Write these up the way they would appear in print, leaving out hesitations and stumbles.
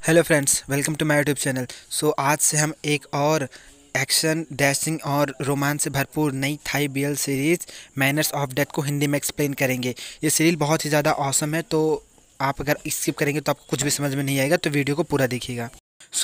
Hello friends, welcome to my YouTube channel. आज से हम एक और एक्शन, डैशिंग और रोमांच से भरपूर नई Thai BL series Manners of Death को हिंदी में एक्सप्लेन करेंगे। ये सीरीज बहुत ही ज़्यादा ऑसम है, तो आप अगर स्किप करेंगे तो आपको कुछ भी समझ में नहीं आएगा, तो वीडियो को पूरा देखिएगा।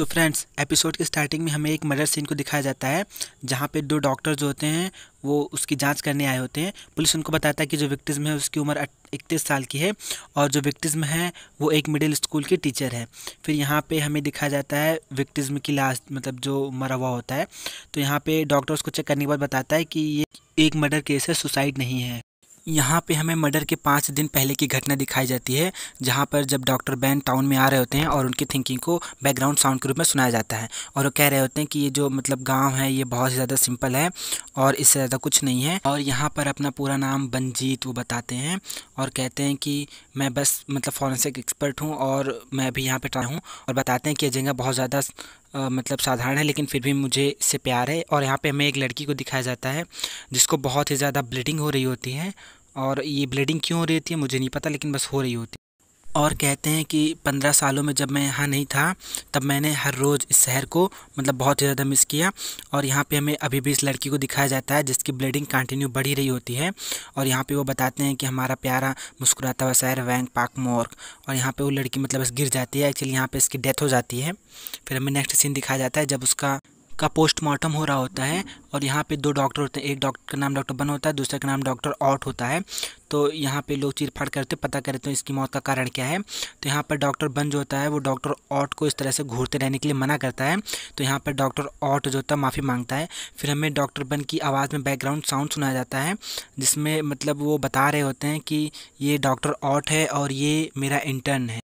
फ्रेंड्स, एपिसोड के स्टार्टिंग में हमें एक मर्डर सीन को दिखाया जाता है, जहाँ पे दो डॉक्टर जो होते हैं वो उसकी जांच करने आए होते हैं। पुलिस उनको बताता है कि जो विक्टिम है उसकी उम्र 31 साल की है और जो विक्टिम है वो एक मिडिल स्कूल की टीचर है। फिर यहाँ पे हमें दिखाया जाता है विक्टिम की लाश, मतलब जो मरा हुआ होता है। तो यहाँ पे डॉक्टर उसको चेक करने के बाद बताता है कि ये एक मर्डर केस है, सुसाइड नहीं है। यहाँ पे हमें मर्डर के 5 दिन पहले की घटना दिखाई जाती है, जहाँ पर जब डॉक्टर बैन टाउन में आ रहे होते हैं और उनकी थिंकिंग को बैकग्राउंड साउंड के रूप में सुनाया जाता है और वो कह रहे होते हैं कि ये जो मतलब गांव है ये बहुत ज़्यादा सिंपल है और इससे ज़्यादा कुछ नहीं है। और यहाँ पर अपना पूरा नाम बनजीत वो बताते हैं और कहते हैं कि मैं बस मतलब फॉरेंसिक एक्सपर्ट हूँ और मैं अभी यहाँ पर ट्राई हूँ, और बताते हैं कि ये जगह बहुत ज़्यादा मतलब साधारण है लेकिन फिर भी मुझे इससे प्यार है। और यहाँ पे हमें एक लड़की को दिखाया जाता है जिसको बहुत ही ज़्यादा ब्लीडिंग हो रही होती है, और ये ब्लीडिंग क्यों हो रही थी मुझे नहीं पता, लेकिन बस हो रही होती। और कहते हैं कि 15 सालों में जब मैं यहाँ नहीं था तब मैंने हर रोज़ इस शहर को मतलब बहुत ही ज़्यादा मिस किया। और यहाँ पे हमें अभी भी इस लड़की को दिखाया जाता है जिसकी ब्लीडिंग कंटिन्यू बढ़ी रही होती है। और यहाँ पे वो बताते हैं कि हमारा प्यारा मुस्कुराता हुआ शहर वैंग पाक मॉर्ग। और यहाँ पे वो लड़की मतलब बस गिर जाती है, एक्चुअली यहाँ पे इसकी डेथ हो जाती है। फिर हमें नेक्स्ट सीन दिखाया जाता है जब उसका पोस्टमार्टम हो रहा होता है, और यहाँ पे दो डॉक्टर होते हैं, एक डॉक्टर का नाम डॉक्टर बन होता है, दूसरे का नाम डॉक्टर ऑट होता है। तो यहाँ पे लोग चीर फाड़ करते पता करते हैं इसकी मौत का कारण क्या है। तो यहाँ पर डॉक्टर बन जो होता है वो डॉक्टर ऑट को इस तरह से घूरते रहने के लिए मना करता है। तो यहाँ पर डॉक्टर ऑट जो होता है माफ़ी मांगता है। फिर हमें डॉक्टर बन की आवाज़ में बैकग्राउंड साउंड सुनाया जाता है, जिसमें मतलब वो बता रहे होते हैं कि ये डॉक्टर ऑट है और ये मेरा इंटर्न है।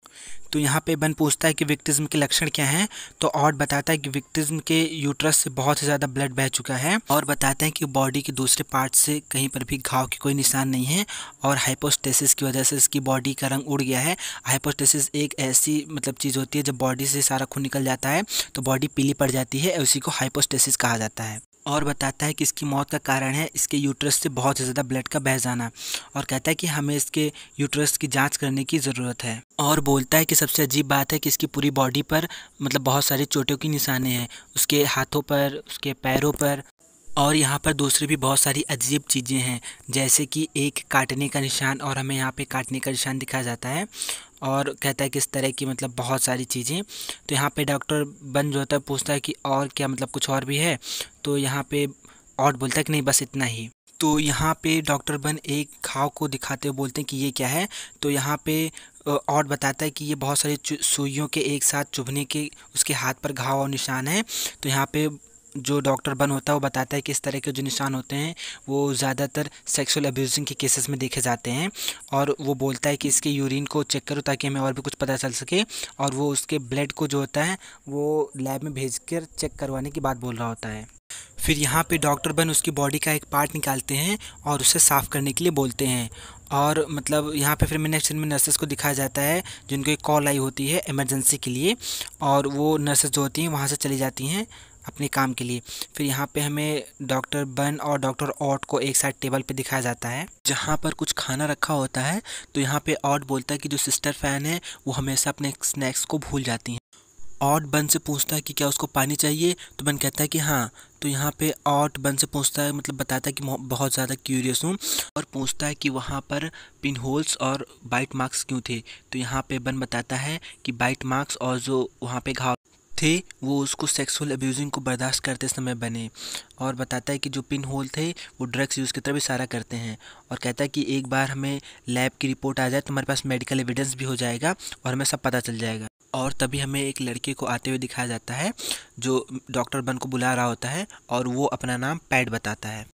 तो यहाँ पे बन पूछता है कि विक्टिज्म के लक्षण क्या हैं। तो ऑट बताता है कि विक्टिज्म के यूट्रस से बहुत ही ज़्यादा ब्लड बह चुका है, और बताते हैं कि बॉडी के दूसरे पार्ट से कहीं पर भी घाव की कोई निशान नहीं है, और हाइपोस्टेसिस की वजह से इसकी बॉडी का रंग उड़ गया है। हाइपोस्टेसिस एक ऐसी मतलब चीज़ होती है जब बॉडी से सारा खून निकल जाता है तो बॉडी पीली पड़ जाती है, उसी को हाइपोस्टेसिस कहा जाता है। और बताता है कि इसकी मौत का कारण है इसके यूट्रस से बहुत ज़्यादा ब्लड का बह जाना, और कहता है कि हमें इसके यूट्रस की जांच करने की ज़रूरत है। और बोलता है कि सबसे अजीब बात है कि इसकी पूरी बॉडी पर मतलब बहुत सारी चोटों की निशाने हैं, उसके हाथों पर, उसके पैरों पर, और यहाँ पर दूसरी भी बहुत सारी अजीब चीज़ें हैं, जैसे कि एक काटने का निशान, और हमें यहाँ पे काटने का निशान दिखाया जाता है। और कहता है कि इस तरह की मतलब बहुत सारी चीज़ें। तो यहाँ पे डॉक्टर बन जो होता है पूछता है कि और क्या, मतलब कुछ और भी है। तो यहाँ पे और बोलता है कि नहीं बस इतना ही। तो यहाँ पे डॉक्टर बन एक घाव को दिखाते हुए बोलते हैं कि ये क्या है। तो यहाँ पे और बताता है कि ये बहुत सारी सुइयों के एक साथ चुभने के उसके हाथ पर घाव और निशान है। तो यहाँ पे जो डॉक्टर बन होता है वो बताता है कि इस तरह के जो निशान होते हैं वो ज़्यादातर सेक्सुअल अब्यूजिंग के केसेस में देखे जाते हैं। और वो बोलता है कि इसके यूरिन को चेक करो ताकि हमें और भी कुछ पता चल सके, और वो उसके ब्लड को जो होता है वो लैब में भेजकर चेक करवाने की बात बोल रहा होता है। फिर यहाँ पे डॉक्टर बन उसकी बॉडी का एक पार्ट निकालते हैं और उसे साफ़ करने के लिए बोलते हैं। और मतलब यहाँ पे फिर नेक्स्ट सीन में नर्सेस को दिखाया जाता है जिनको एक कॉल आई होती है इमरजेंसी के लिए, और वो नर्सेस जो होती हैं वहाँ से चली जाती हैं अपने काम के लिए। फिर यहाँ पे हमें डॉक्टर बन और डॉक्टर ऑट को एक साथ टेबल पे दिखाया जाता है जहाँ पर कुछ खाना रखा होता है। तो यहाँ पे ऑट बोलता है कि जो सिस्टर फैन है वो हमेशा अपने स्नैक्स को भूल जाती हैं। ऑट बन से पूछता है कि क्या उसको पानी चाहिए, तो बन कहता है कि हाँ। तो यहाँ पे ऑट बन से पूछता है, मतलब बताता है कि बहुत ज़्यादा क्यूरियस हूँ, और पूछता है कि वहाँ पर पिन होल्स और बाइट मार्क्स क्यों थे। तो यहाँ पे बन बताता है कि बाइट मार्क्स और जो वहाँ पे घाव थे वो उसको सेक्सुअल अब्यूजिंग को बर्दाश्त करते समय बने। और बताता है कि जो पिन होल थे वो ड्रग्स यूज़ की तरफ इशारा करते हैं, और कहता है कि एक बार हमें लैब की रिपोर्ट आ जाए तो हमारे पास मेडिकल एविडेंस भी हो जाएगा और हमें सब पता चल जाएगा। और तभी हमें एक लड़के को आते हुए दिखाया जाता है जो डॉक्टर बन को बुला रहा होता है, और वो अपना नाम पैड बताता है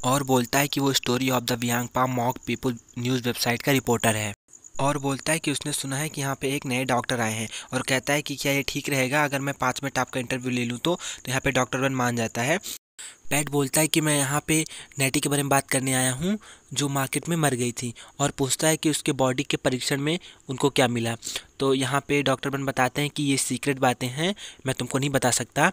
और बोलता है कि वो स्टोरी ऑफ द वियांगपा मॉक पीपल न्यूज़ वेबसाइट का रिपोर्टर है। और बोलता है कि उसने सुना है कि यहाँ पे एक नए डॉक्टर आए हैं, और कहता है कि क्या ये ठीक रहेगा अगर मैं 5 मिनट आपका इंटरव्यू ले लूँ। तो यहाँ पे डॉक्टर बन मान जाता है। पैट बोलता है कि मैं यहाँ पे नेटी के बारे में बात करने आया हूँ जो मार्केट में मर गई थी, और पूछता है कि उसके बॉडी के परीक्षण में उनको क्या मिला। तो यहाँ पे डॉक्टर बन बताते हैं कि ये सीक्रेट बातें हैं, मैं तुमको नहीं बता सकता।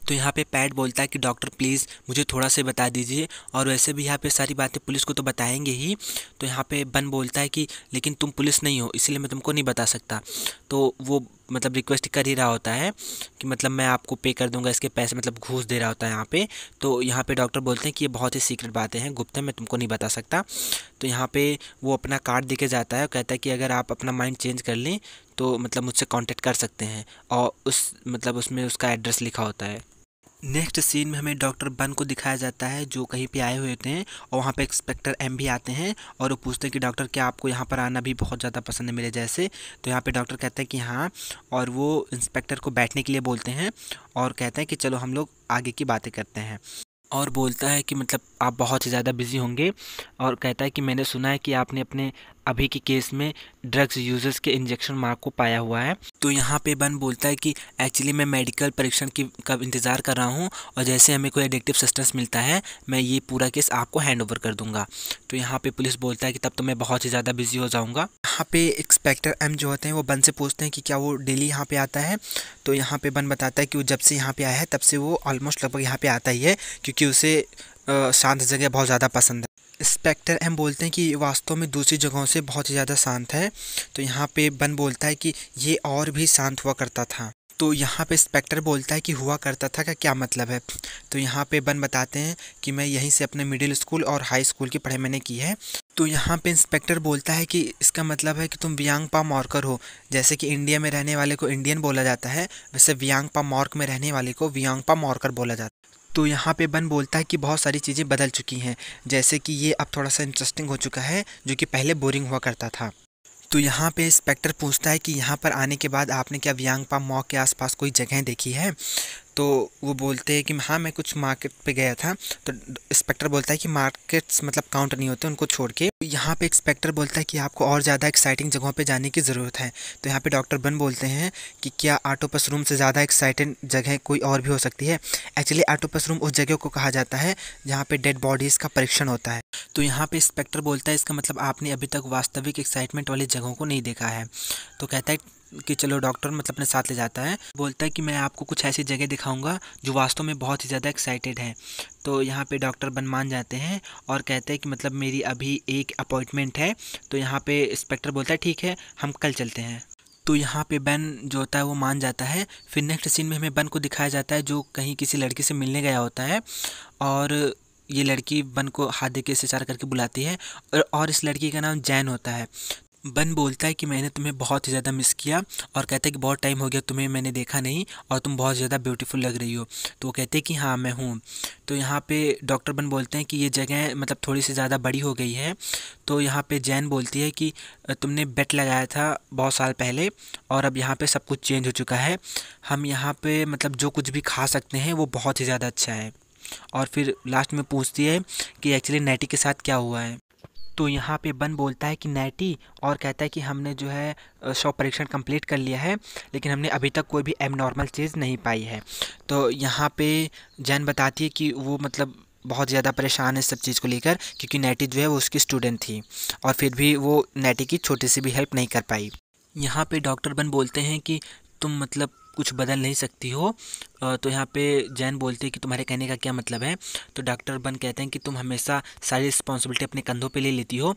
तो यहाँ पे पैट बोलता है कि डॉक्टर प्लीज़ मुझे थोड़ा सा बता दीजिए, और वैसे भी यहाँ पे सारी बातें पुलिस को तो बताएंगे ही। तो यहाँ पे बन बोलता है कि लेकिन तुम पुलिस नहीं हो इसलिए मैं तुमको नहीं बता सकता। तो वो मतलब रिक्वेस्ट कर ही रहा होता है कि मतलब मैं आपको पे कर दूंगा इसके पैसे, मतलब घूस दे रहा होता है यहाँ पे। तो यहाँ पे डॉक्टर बोलते हैं कि ये बहुत ही सीक्रेट बातें हैं, गुप्त है, मैं तुमको नहीं बता सकता। तो यहाँ पे वो अपना कार्ड दे के जाता है और कहता है कि अगर आप अपना माइंड चेंज कर लें तो मतलब मुझसे कांटेक्ट कर सकते हैं, और मतलब उसमें उसका एड्रेस लिखा होता है। नेक्स्ट सीन में हमें डॉक्टर बन को दिखाया जाता है जो कहीं पे आए हुए होते हैं, और वहाँ पे इंस्पेक्टर एम भी आते हैं और वो पूछते हैं कि डॉक्टर क्या आपको यहाँ पर आना भी बहुत ज़्यादा पसंद है मेरे जैसे। तो यहाँ पे डॉक्टर कहते हैं कि हाँ, और वो इंस्पेक्टर को बैठने के लिए बोलते हैं और कहते हैं कि चलो हम लोग आगे की बातें करते हैं। और बोलता है कि मतलब आप बहुत ही ज़्यादा बिजी होंगे, और कहता है कि मैंने सुना है कि आपने अपने अभी के केस में ड्रग्स यूजर्स के इंजेक्शन मार्क को पाया हुआ है। तो यहाँ पे बन बोलता है कि एक्चुअली मैं मेडिकल परीक्षण की का इंतज़ार कर रहा हूँ, और जैसे हमें कोई एडिक्टिव सब्सटेंस मिलता है मैं ये पूरा केस आपको हैंड ओवर कर दूंगा। तो यहाँ पे पुलिस बोलता है कि तब तो मैं बहुत ही ज़्यादा बिजी हो जाऊँगा। यहाँ पे इंस्पेक्टर एम जो होते हैं वो बन से पूछते हैं कि क्या वो डेली यहाँ पे आता है। तो यहाँ पे बन बताता है कि वो जब से यहाँ पे आया है तब से वो ऑलमोस्ट लगभग यहाँ पे आता ही है, क्योंकि उसे शांत जगह बहुत ज़्यादा पसंद है। इंस्पेक्टर एम बोलते हैं कि वास्तव में दूसरी जगहों से बहुत ही ज़्यादा शांत है। तो यहाँ पे बन बोलता है कि ये और भी शांत हुआ करता था। तो यहाँ पे इंस्पेक्टर बोलता है कि हुआ करता था का क्या मतलब है। तो यहाँ पे बन बताते हैं कि मैं यहीं से अपने मिडिल स्कूल और हाई स्कूल की पढ़ाई मैंने की है। तो यहाँ पे इंस्पेक्टर बोलता है कि इसका मतलब है कि तुम वियांगपा मॉर्कर हो। जैसे कि इंडिया में रहने वाले को इंडियन बोला जाता है, वैसे वियांगपा मॉर्क में रहने वाले को वियांगपा मॉर्कर बोला जाता है। तो यहाँ पे बन बोलता है कि बहुत सारी चीज़ें बदल चुकी हैं, जैसे कि ये अब थोड़ा सा इंटरेस्टिंग हो चुका है जो कि पहले बोरिंग हुआ करता था। तो यहाँ पे इंस्पेक्टर पूछता है कि यहाँ पर आने के बाद आपने क्या वियांगपा मॉक के आसपास कोई जगह देखी है। तो वो बोलते हैं कि हाँ मैं कुछ मार्केट पे गया था। तो इंस्पेक्टर बोलता है कि मार्केट्स मतलब काउंट नहीं होते उनको छोड़ के। यहाँ पे इंस्पेक्टर बोलता है कि आपको और ज़्यादा एक्साइटिंग जगहों पे जाने की ज़रूरत है। तो यहाँ पे डॉक्टर बन बोलते हैं कि क्या ऑक्टोपस रूम से ज़्यादा एक्साइटिंग जगह कोई और भी हो सकती है। एक्चुअली ऑक्टोपस रूम उस जगह को कहा जाता है जहाँ पे डेड बॉडीज़ का परीक्षण होता है। तो यहाँ पे इंस्पेक्टर बोलता है इसका मतलब आपने अभी तक वास्तविक एक्साइटमेंट वाली जगहों को नहीं देखा है। तो कहता है कि चलो डॉक्टर मतलब अपने साथ ले जाता है, बोलता है कि मैं आपको कुछ ऐसी जगह दिखाऊंगा जो वास्तव में बहुत ही ज़्यादा एक्साइटेड है। तो यहाँ पे डॉक्टर बन मान जाते हैं और कहते हैं कि मतलब मेरी अभी एक अपॉइंटमेंट है। तो यहाँ पे इंस्पेक्टर बोलता है ठीक है हम कल चलते हैं। तो यहाँ पे बन जो होता है वो मान जाता है। फिर नेक्स्ट सीन में हमें बन को दिखाया जाता है जो कहीं किसी लड़की से मिलने गया होता है, और ये लड़की बन को हाथ दे के इशारा करके बुलाती है, और इस लड़की का नाम जैन होता है। बन बोलता है कि मैंने तुम्हें बहुत ही ज़्यादा मिस किया, और कहता है कि बहुत टाइम हो गया तुम्हें मैंने देखा नहीं और तुम बहुत ज़्यादा ब्यूटीफुल लग रही हो। तो वो कहते हैं कि हाँ मैं हूँ। तो यहाँ पे डॉक्टर बन बोलते हैं कि ये जगह मतलब थोड़ी सी ज़्यादा बड़ी हो गई है। तो यहाँ पे जैन बोलती है कि तुमने बेट लगाया था बहुत साल पहले और अब यहाँ पे सब कुछ चेंज हो चुका है। हम यहाँ पे मतलब जो कुछ भी खा सकते हैं वो बहुत ही ज़्यादा अच्छा है। और फिर लास्ट में पूछती है कि एक्चुअली नैटी के साथ क्या हुआ है। तो यहाँ पे बन बोलता है कि नैटी, और कहता है कि हमने जो है शव परीक्षण कंप्लीट कर लिया है लेकिन हमने अभी तक कोई भी एबनॉर्मल चीज़ नहीं पाई है। तो यहाँ पे जैन बताती है कि वो मतलब बहुत ज़्यादा परेशान है सब चीज़ को लेकर, क्योंकि नैटी जो है वो उसकी स्टूडेंट थी और फिर भी वो नैटी की छोटी सी भी हेल्प नहीं कर पाई। यहाँ पे डॉक्टर बन बोलते हैं कि तुम मतलब कुछ बदल नहीं सकती हो। तो यहाँ पे जैन बोलते हैं कि तुम्हारे कहने का क्या मतलब है। तो डॉक्टर बन कहते हैं कि तुम हमेशा सारी रिस्पॉन्सिबिलिटी अपने कंधों पे ले लेती हो,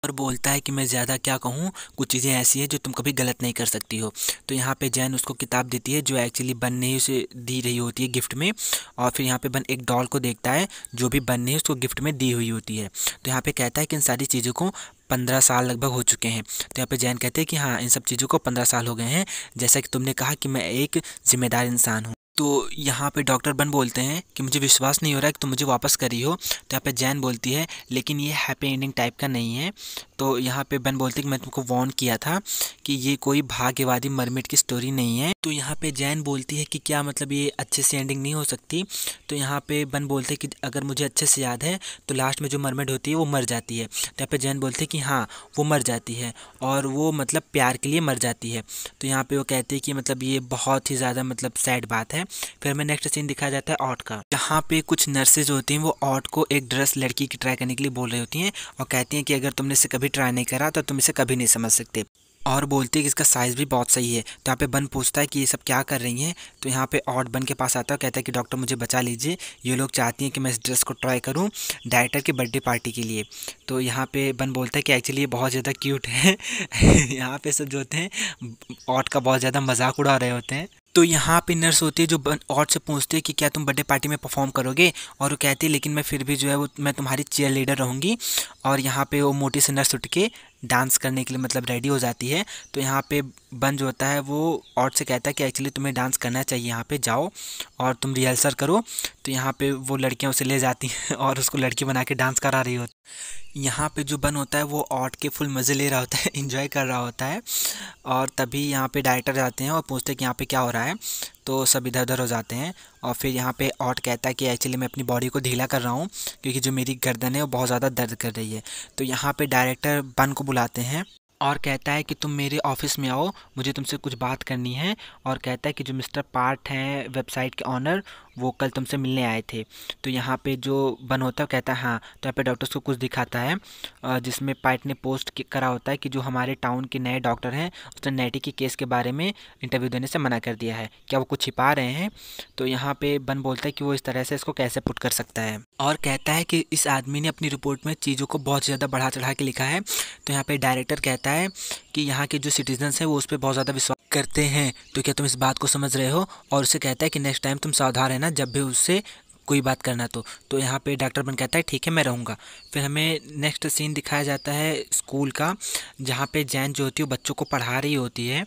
और बोलता है कि मैं ज़्यादा क्या कहूँ, कुछ चीज़ें ऐसी हैं जो तुम कभी गलत नहीं कर सकती हो। तो यहाँ पे जैन उसको किताब देती है जो एक्चुअली बन ने उसे दी रही होती है गिफ्ट में, और फिर यहाँ पे बन एक डॉल को देखता है जो भी बन ने उसको गिफ्ट में दी हुई होती है। तो यहाँ पे कहता है कि इन सारी चीज़ों को 15 साल लगभग हो चुके हैं। तो यहाँ पे जैन कहते हैं कि हाँ इन सब चीज़ों को 15 साल हो गए हैं, जैसा कि तुमने कहा कि मैं एक जिम्मेदार इंसान हूँ। तो यहाँ पे डॉक्टर बन बोलते हैं कि मुझे विश्वास नहीं हो रहा है कि तुम मुझे वापस कर रही हो। तो यहाँ पे जैन बोलती है लेकिन ये हैप्पी एंडिंग टाइप का नहीं है। तो यहाँ पे बन बोलते हैं कि मैं तुमको वार्न किया था कि ये कोई भाग्यवादी मरमिट की स्टोरी नहीं है। तो यहाँ पे जैन बोलती है कि क्या मतलब ये अच्छे से एंडिंग नहीं हो सकती। तो यहाँ पे बन बोलते हैं कि अगर मुझे अच्छे से याद है तो लास्ट में जो मरमिट होती है वो मर जाती है। तो यहाँ पे जैन बोलते हैं कि हाँ वो मर जाती है, और वो मतलब प्यार के लिए मर जाती है। तो यहाँ पे वो कहते हैं कि मतलब ये बहुत ही ज़्यादा मतलब सैड बात है। फिर हमें नेक्स्ट सीन दिखाया जाता है ऑट का। यहाँ पे कुछ नर्सेज होती हैं वो ऑट को एक ड्रेस लड़की की ट्राई करने के लिए बोल रही होती हैं, और कहती हैं कि अगर तुमने इसे कभी ट्राई नहीं करा तो तुम इसे कभी नहीं समझ सकते। और बोलती है कि इसका साइज़ भी बहुत सही है। तो यहाँ पे बन पूछता है कि ये सब क्या कर रही हैं। तो यहाँ पे ऑड बन के पास आता है, कहता है कि डॉक्टर मुझे बचा लीजिए, ये लोग चाहती हैं कि मैं इस ड्रेस को ट्राई करूँ डायरेक्टर की बर्थडे पार्टी के लिए। तो यहाँ पे बन बोलता है कि एक्चुअली ये बहुत ज़्यादा क्यूट है। यहाँ पे सब जो होते हैं ऑड का बहुत ज़्यादा मजाक उड़ा रहे होते हैं। तो यहाँ पे नर्स होती है जो ऑड से पूछती है कि क्या तुम बर्थडे पार्टी में परफॉर्म करोगे, और वो कहती है लेकिन मैं फिर भी जो है वो मैं तुम्हारी चीयर लीडर रहूँगी। और यहाँ पे वो मोटी सी नर्स उठ के डांस करने के लिए मतलब रेडी हो जाती है। तो यहाँ पे बन जो होता है वो ऑड से कहता है कि एक्चुअली तुम्हें डांस करना चाहिए, यहाँ पे जाओ और तुम रिहर्सल करो। तो यहाँ पे वो लड़कियाँ उसे ले जाती हैं और उसको लड़की बना के डांस करा रही होती। यहाँ पे जो बन होता है वो ऑड के फुल मज़े ले रहा होता है, इंजॉय कर रहा होता है। और तभी यहाँ पे डायरेक्टर जाते हैं और पूछते हैं कि यहाँ पे क्या हो रहा है। तो सब इधर उधर हो जाते हैं। और फिर यहाँ पे ऑड कहता है कि एक्चुअली मैं अपनी बॉडी को ढीला कर रहा हूँ क्योंकि जो मेरी गर्दन है वो बहुत ज़्यादा दर्द कर रही है। तो यहाँ पे डायरेक्टर बन को बुलाते हैं और कहता है कि तुम मेरे ऑफिस में आओ, मुझे तुमसे कुछ बात करनी है। और कहता है कि जो मिस्टर पार्ट हैं वेबसाइट के ऑनर, वो कल तुमसे मिलने आए थे। तो यहाँ पे जो बन होता है कहता है हाँ। तो यहाँ पे डॉक्टर्स को कुछ दिखाता है जिसमें पार्ट ने पोस्ट करा होता है कि जो हमारे टाउन के नए डॉक्टर हैं उसने नेटी के केस के बारे में इंटरव्यू देने से मना कर दिया है, क्या वो कुछ छिपा रहे हैं। तो यहाँ पे बन बोलता है कि वो इस तरह से इसको कैसे पुट कर सकता है, और कहता है कि इस आदमी ने अपनी रिपोर्ट में चीज़ों को बहुत ज़्यादा बढ़ा चढ़ा के लिखा है। तो यहाँ पे डायरेक्टर कहता है कि यहाँ के जो सिटीजन्स हैं वो उस पर बहुत ज़्यादा विश्वास करते हैं, तो क्या तुम इस बात को समझ रहे हो। और उसे कहता है कि नेक्स्ट टाइम तुम सावधान रहना जब भी उससे कोई बात करना। तो यहाँ पे डॉक्टर बन कहता है ठीक है मैं रहूँगा। फिर हमें नेक्स्ट सीन दिखाया जाता है स्कूल का, जहाँ पे जैन जो होती है वो बच्चों को पढ़ा रही होती है।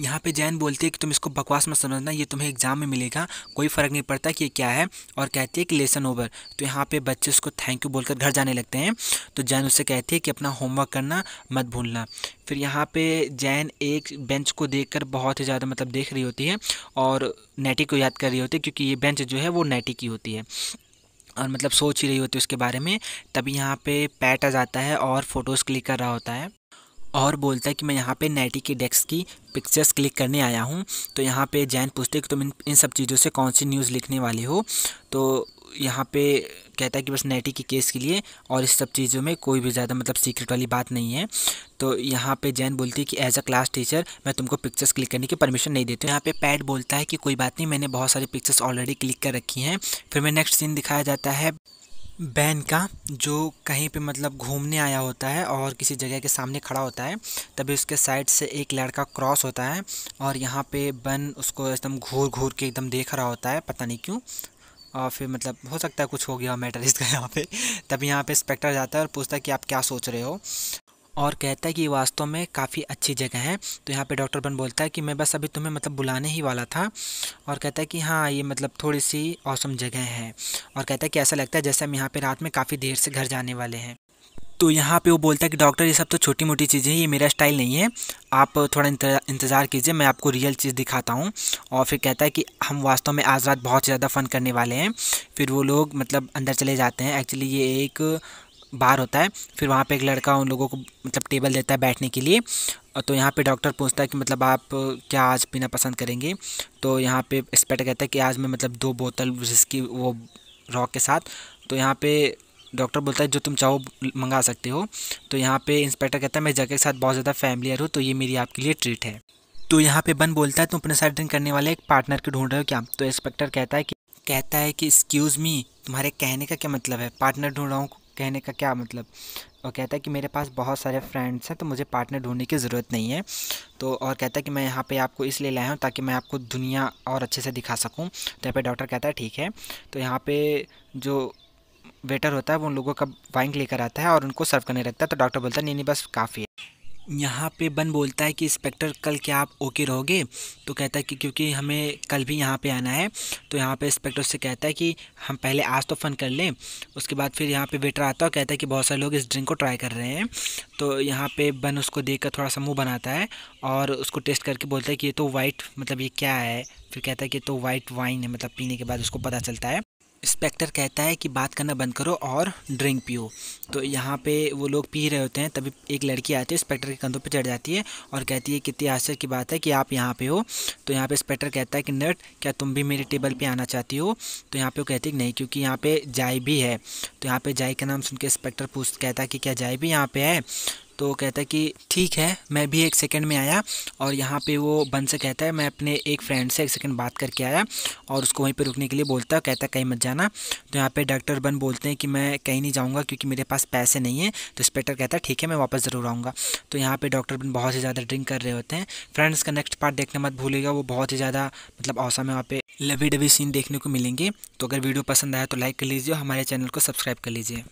यहाँ पे जैन बोलती है कि तुम इसको बकवास मत समझना, ये तुम्हें एग्जाम में मिलेगा, कोई फ़र्क नहीं पड़ता कि ये क्या है। और कहती है कि लेसन ओवर। तो यहाँ पे बच्चे उसको थैंक यू बोलकर घर जाने लगते हैं। तो जैन उससे कहती है कि अपना होमवर्क करना मत भूलना। फिर यहाँ पे जैन एक बेंच को देखकर बहुत ही ज़्यादा मतलब देख रही होती है और नेटी को याद कर रही होती है, क्योंकि ये बेंच जो है वो नेटी की होती है और मतलब सोच ही रही होती है उसके बारे में। तभी यहाँ पे पैट आ जाता है और फ़ोटोज़ क्लिक कर रहा होता है और बोलता है कि मैं यहाँ पे नेटी के डेस्क की पिक्चर्स क्लिक करने आया हूँ। तो यहाँ पे जैन पूछते हैं कि तुम इन सब चीज़ों से कौन सी न्यूज़ लिखने वाले हो। तो यहाँ पे कहता है कि बस नेटी के केस के लिए, और इस सब चीज़ों में कोई भी ज़्यादा मतलब सीक्रेट वाली बात नहीं है। तो यहाँ पे जैन बोलती है कि एज अ क्लास टीचर मैं तुमको पिक्चर्स क्लिक करने की परमिशन नहीं देती हूँ। यहाँ पे पैट बोलता है कि कोई बात नहीं, मैंने बहुत सारी पिक्चर्स ऑलरेडी क्लिक कर रखी हैं। फिर मैं नेक्स्ट सीन दिखाया जाता है बैन का, जो कहीं पे मतलब घूमने आया होता है और किसी जगह के सामने खड़ा होता है। तभी उसके साइड से एक लड़का क्रॉस होता है और यहाँ पे बन उसको एकदम घूर घूर के एकदम देख रहा होता है, पता नहीं क्यों। और फिर मतलब हो सकता है कुछ हो गया मैटर इसका यहाँ पे। तभी यहाँ पे इंस्पेक्टर जाता है और पूछता है कि आप क्या सोच रहे हो, और कहता है कि वास्तव में काफ़ी अच्छी जगह है। तो यहाँ पे डॉक्टर बन बोलता है कि मैं बस अभी तुम्हें मतलब बुलाने ही वाला था। और कहता है कि हाँ ये मतलब थोड़ी सी औसम जगह है। और कहता है कि ऐसा लगता है जैसे हम यहाँ पे रात में काफ़ी देर से घर जाने वाले हैं। तो यहाँ पे वो बोलता है कि डॉक्टर ये सब तो छोटी मोटी चीज़ें हैं, ये मेरा स्टाइल नहीं है, आप थोड़ा इंतज़ार कीजिए, मैं आपको रियल चीज़ दिखाता हूँ। और फिर कहता है कि हम वास्तव में आज रात बहुत ज़्यादा फ़न करने वाले हैं। फिर वो लोग मतलब अंदर चले जाते हैं। एक्चुअली ये एक बार होता है। फिर वहाँ पे एक लड़का उन लोगों को मतलब टेबल देता है बैठने के लिए। तो यहाँ पे डॉक्टर पूछता है कि मतलब आप क्या आज पीना पसंद करेंगे। तो यहाँ पे इंस्पेक्टर कहता है कि आज मैं मतलब 2 बोतल विस्की वो रॉक के साथ। तो यहाँ पे डॉक्टर बोलता है जो तुम चाहो मंगा सकते हो। तो यहाँ पे इंस्पेक्टर कहता है मैं जगह के साथ बहुत ज़्यादा फैमिलियर हूँ, तो ये मेरी आपके लिए ट्रीट है। तो यहाँ पे बन बोलता है तुम अपने साथ ड्रिंक करने वाले एक पार्टनर को ढूंढ रहे हो क्या। तो इंस्पेक्टर कहता है कि एक्सक्यूज़ मी, तुम्हारे कहने का क्या मतलब है, पार्टनर ढूंढ रहा हूँ कहने का क्या मतलब। और कहता है कि मेरे पास बहुत सारे फ्रेंड्स हैं तो मुझे पार्टनर ढूंढने की ज़रूरत नहीं है। तो और कहता है कि मैं यहाँ पे आपको इसलिए लाया हूँ ताकि मैं आपको दुनिया और अच्छे से दिखा सकूँ। तो यहाँ पे डॉक्टर कहता है ठीक है। तो यहाँ पे जो वेटर होता है वो उन लोगों का वाइन लेकर आता है और उनको सर्व करने लगता है। तो डॉक्टर बोलता है नहीं नहीं बस काफ़ी है। यहाँ पे बन बोलता है कि इंस्पेक्टर कल क्या आप ओके रहोगे। तो कहता है कि क्योंकि हमें कल भी यहाँ पे आना है। तो यहाँ पे इंस्पेक्टर से कहता है कि हम पहले आज तो फ़न कर लें, उसके बाद फिर यहाँ पे वेटर आता है और कहता है कि बहुत सारे लोग इस ड्रिंक को ट्राई कर रहे हैं। तो यहाँ पे बन उसको देखकर थोड़ा सा मुँह बनाता है और उसको टेस्ट करके बोलता है कि ये तो वाइट मतलब ये क्या है। फिर कहता है कि तो वाइट वाइन है, मतलब पीने के बाद उसको पता चलता है। इंस्पेक्टर कहता है कि बात करना बंद करो और ड्रिंक पियो। तो यहाँ पे वो लोग पी रहे होते हैं। तभी एक लड़की आती है, इंस्पेक्टर के कंधों पे चढ़ जाती है और कहती है कितनी आश्चर्य की बात है कि आप यहाँ पे हो। तो यहाँ पे इंस्पेक्टर कहता है कि नट क्या तुम भी मेरे टेबल पे आना चाहती हो। तो यहाँ पे वो कहती है नहीं, क्योंकि यहाँ पे जाय भी है। तो यहाँ पे जाय का नाम सुन के इंस्पेक्टर कहता है कि क्या जाय भी यहाँ पे है। तो कहता है कि ठीक है, मैं भी 1 सेकंड में आया। और यहाँ पे वो बन से कहता है मैं अपने एक फ्रेंड से 1 सेकंड बात करके आया, और उसको वहीं पे रुकने के लिए बोलता है, कहता है कहीं मत जाना। तो यहाँ पे डॉक्टर बन बोलते हैं कि मैं कहीं नहीं जाऊँगा क्योंकि मेरे पास पैसे नहीं हैं। तो इंस्पेक्टर कहता है ठीक है, मैं वापस ज़रूर आऊँगा। तो यहाँ पे डॉक्टर बन बहुत ही ज़्यादा ड्रिंक कर रहे होते हैं। फ्रेंड्स का नेक्स्ट पार्ट देखना मत भूलिएगा, वो बहुत ही ज़्यादा मतलब औसम है, वहाँ पे लवी डवी सीन देखने को मिलेंगे। तो अगर वीडियो पसंद आया तो लाइक कर लीजिए और हमारे चैनल को सब्सक्राइब कर लीजिए।